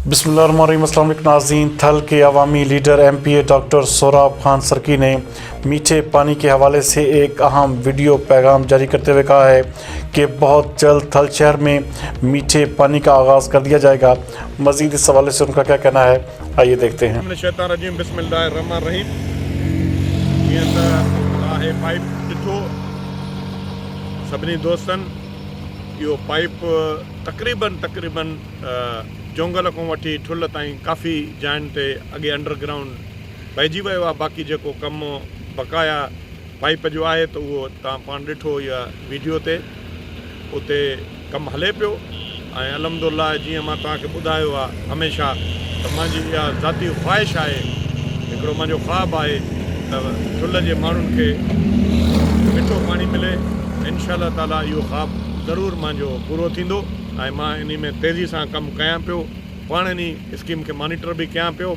बिस्मिल्लाहिर्रहमानिर्रहीम। अस्सलाम वालेकुम नाज़रीन। थल के अवामी leader MPA doctor Sohrab Khan सरकी ने मीठे पानी के हवाले से एक अहम वीडियो पैगाम जारी करते हुए कहा है कि बहुत जल्द थल शहर में मीठे पानी का आगाज़ कर दिया जाएगा। मज़ीद इस हवाले से उनका क्या कहना है, आइए देखते हैं। बिस्मिल्लाहिर्रहमानिर्रहीम। पाइप ॾिठो सभिनी दोस्तनि, इहो पाइप तक़रीबन जोंगल खां वठी ठुल ताईं काफ़ी जाइनि ते अॻे अंडरग्राउंड पइजी वियो आहे। बाक़ी जेको कमु बक़ाया पाइप जो आहे त उहो तव्हां पाण ॾिठो इहा वीडियो ते, उते कमु हले पियो। ऐं अलहमदुलिल्लाह जीअं मां तव्हांखे ॿुधायो आहे हमेशह त मुंहिंजी इहा ज़ाती ख़्वाहिश आहे, हिकिड़ो मुंहिंजो ख़्वाबु आहे त ठुल जे माण्हुनि खे मिठो पाणी मिले। इंशाअल्लाह ताला इहो ख़्वाबु ज़रूरु मुंहिंजो पूरो थींदो ऐं मां इन में तेज़ी सां कमु कयां पियो, पाण इन स्कीम खे मॉनिटर बि कयां पियो।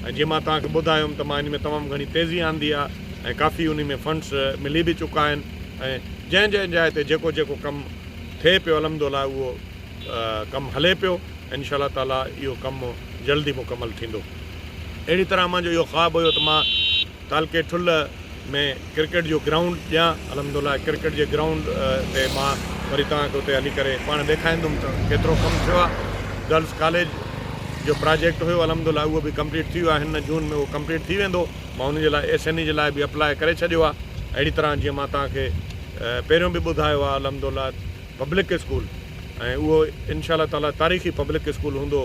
ऐं जीअं मां तव्हांखे ॿुधायुमि त मां इन में तमामु घणी तेज़ी आंदी आहे ऐं काफ़ी उन में फंड्स मिली बि चुका आहिनि। ऐं जंहिं जाइ ते जेको कमु थिए पियो अलहमदुलिल्लाह उहो कमु हले पियो। इंशाअल्लाह ताला इहो कमु जल्दी मुकमल थींदो। अहिड़ी तरह मुंहिंजो इहो ख़्वाबु हुयो त मां तालके ठुल में क्रिकेट जो ग्राउंड ॾियां। अलहमदुलिल्लाह क्रिकेट जे ग्राउंड ते मां वरी तव्हांखे उते हली करे पाण ॾेखारींदुमि त केतिरो कमु थियो आहे। गर्ल्स कॉलेज जो प्रोजेक्ट हुयो अलहमदुलिल्लाह उहो बि कंप्लीट थी वियो आहे। हिन जून में उहो कंप्लीट थी वेंदो। मां हुनजे लाइ SNE जे लाइ बि अप्लाई करे छॾियो आहे। अहिड़ी तरह जीअं मां तव्हांखे पहिरियों बि ॿुधायो आहे अलहमदुलिल्लाह पब्लिक स्कूल, ऐं उहो इंशाअल्लाह ताला तारीख़ी पब्लिक स्कूल हूंदो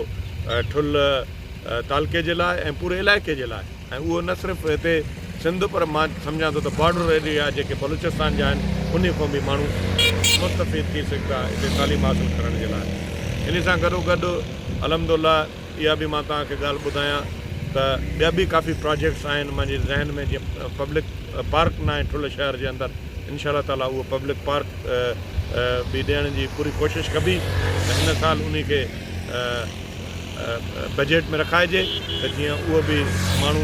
ठुल तालके जे लाइ ऐं पूरे इलाइक़े जे लाइ। ऐं उहो न सिर्फ़ु हिते सिंध पर मां सम्झां थो त बॉर्डर एरिया जेके बलूचिस्तान जा आहिनि उन खां बि माण्हू मुस्तफ़ीद थी सघंदा हिते तालीम हासिलु करण जे लाइ। इन सां गॾोगॾु अलहमदुलिल्लाह इहा बि मां तव्हांखे ॻाल्हि ॿुधायां त ॿिया बि काफ़ी प्रोजेक्ट्स आहिनि मुंहिंजे ज़हन में। जीअं पब्लिक पार्क न आहे ठुल शहर जे अंदरि, इंशाअल्लाह ताला उहो पब्लिक पार्क बि ॾियण जी पूरी कोशिशि कबी त हिन साल उन खे बजट में रखाइजे त जीअं उहो बि माण्हू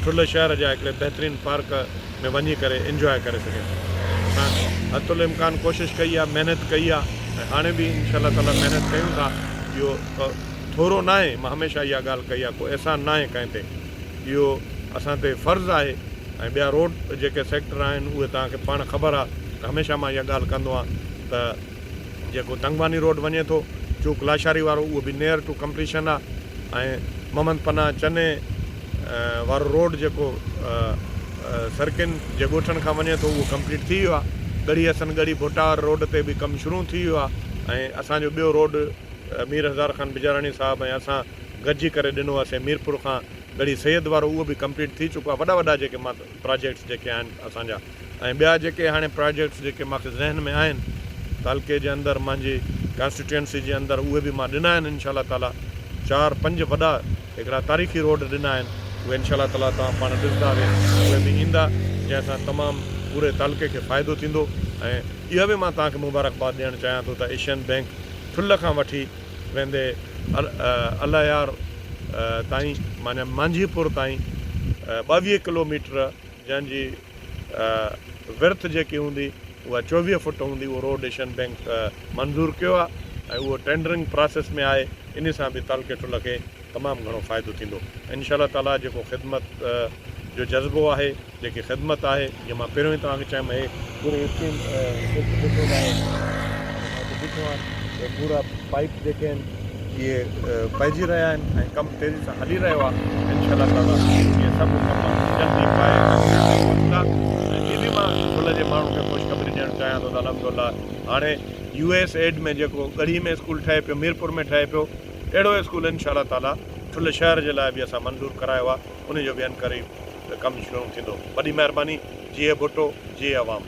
ठुल शहर जा हिकिड़े बहितरीनु पार्क में वञी करे इंजॉय करे सघे। असां हथुल इम्कान कोशिशि कई आहे, महिनत कई आहे ऐं हाणे बि इंशाअल्लाह ताला महिनत कयूं था। इहो थोरो न आहे, मां हमेशह इहा ॻाल्हि कई आहे, कोई अहसान न आहे कंहिं ते, इहो असां ते फ़र्ज़ु आहे। ऐं ॿिया रोड जेके सेक्टर आहिनि उहे तव्हांखे पाण ख़बर आहे त हमेशह मां इहा ॻाल्हि कंदो आहियां त जेको तंगवानी रोड वञे थो चूक लाशारी वारो उहो बि नियर टू कंप्लीशन आहे। ऐं मोहम्मद पनाह चने वारो रोड जेको सरकिन जे ॻोठनि खां वञे थो उहो कंप्लीट थी वियो आहे। गढ़ी हसन गढ़ी भुटार रोड ते बि कमु शुरू थी वियो आहे। ऐं असांजो ॿियो रोड मीर हज़ार ख़ान बिजाराणी साहिबु ऐं असां गॾिजी करे ॾिनो हुआसीं मीरपुर खां गढ़ी सैयद वारो, उहो बि कंप्लीट थी चुको आहे। वॾा जेके मां प्रोजेक्ट्स जेके आहिनि असांजा, ऐं ॿिया जेके हाणे प्रोजेक्ट्स जेके मूंखे ज़हन में आहिनि तालके जे अंदरि मुंहिंजी कॉन्स्टिट्यूंसी जे अंदरि उहे बि मां ॾिना आहिनि। इंशाअल्लाह ताला 4-5 वॾा हिकिड़ा तारीख़ी रोड ॾिना आहिनि। उहे इंशाअल्लाह ताला तव्हां पाण ॾिसंदा उहे बि ईंदा, जंहिंसां तमामु पूरे तालके खे फ़ाइदो थींदो। ऐं इहा बि मां तव्हांखे मुबारकबाद ॾियणु चाहियां थो त एशियन बैंक ठुल खां वठी वेंदे अलायार ताईं माना मांझीपुर ताईं 22 किलोमीटर जंहिंजी विर्थ जेकी हूंदी उहा 24 फुट हूंदी, उहो रोड एशियन बैंक मंज़ूरु कयो आहे ऐं उहो टेंडरिंग प्रोसेस में आहे। इन सां बि तालके ठुल खे तमामु घणो फ़ाइदो थींदो। इंशाअल्लाह ताला जेको ख़िदमत जो जज़्बो आहे, जेकी ख़िदमत आहे, जीअं मां पहिरियों ई तव्हांखे चयुमि हे पूरे स्कीम ॾिठो आहे त पूरा पाइप जेके आहिनि इहे पइजी रहिया आहिनि ऐं कमु तेज़ी सां हली रहियो आहे। इंशाअल्लाह ताला इहे सभु कमु जल्दी पाए इहे बि मां ठुल जे माण्हू खे ख़ुशख़बरी ॾियणु चाहियां थो त अलहमदुलिल्लाह हाणे USAID में जेको गढ़ी में स्कूल ठहे पियो, मीरपुर में ठहे पियो, अहिड़ो स्कूल इंशाअल्लाह ताला ठुल शहर जे लाइ बि असां मंज़ूरु करायो आहे। उनजो बि अनक़रीब कमु शुरू थींदो। वॾी महिरबानी। जीए भुट्टो, जीए अवाम।